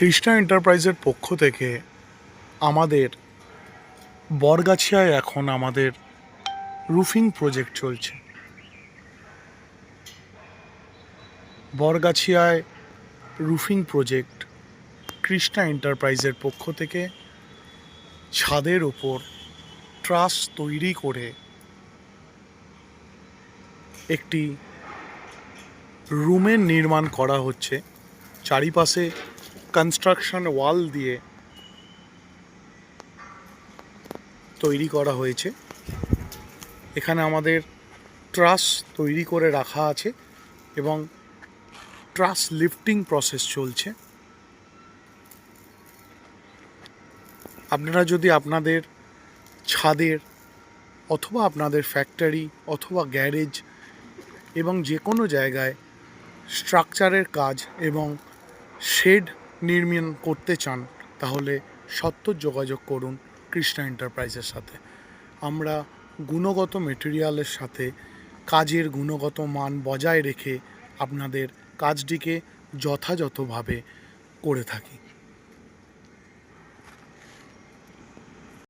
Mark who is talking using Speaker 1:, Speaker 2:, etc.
Speaker 1: কৃষ্ণা এন্টারপ্রাইজের পক্ষ থেকে আমাদের বরগাছিয়ায় এখন আমাদের রুফিং প্রজেক্ট চলছে। বরগাছিয়ায় রুফিং প্রজেক্ট কৃষ্ণা এন্টারপ্রাইজের পক্ষ থেকে ছাদের ওপর ট্রাস তৈরি করে একটি রুমের নির্মাণ করা হচ্ছে। চারিপাশে কনস্ট্রাকশন ওয়াল দিয়ে তৈরি করা হয়েছে। এখানে আমাদের ট্রাস তৈরি করে রাখা আছে এবং ট্রাস লিফটিং প্রসেস চলছে। আপনারা যদি আপনাদের ছাদের অথবা আপনাদের ফ্যাক্টরি অথবা গ্যারেজ এবং যে কোনো জায়গায় স্ট্রাকচারের কাজ এবং শেড নির্মাণ করতে চান, তাহলে সত্ত্বর যোগাযোগ করুন কৃষ্ণা এন্টারপ্রাইজের সাথে। আমরা গুণগত মেটেরিয়ালের সাথে কাজের গুণগত মান বজায় রেখে আপনাদের কাজটিকে যথাযথভাবে করে থাকি।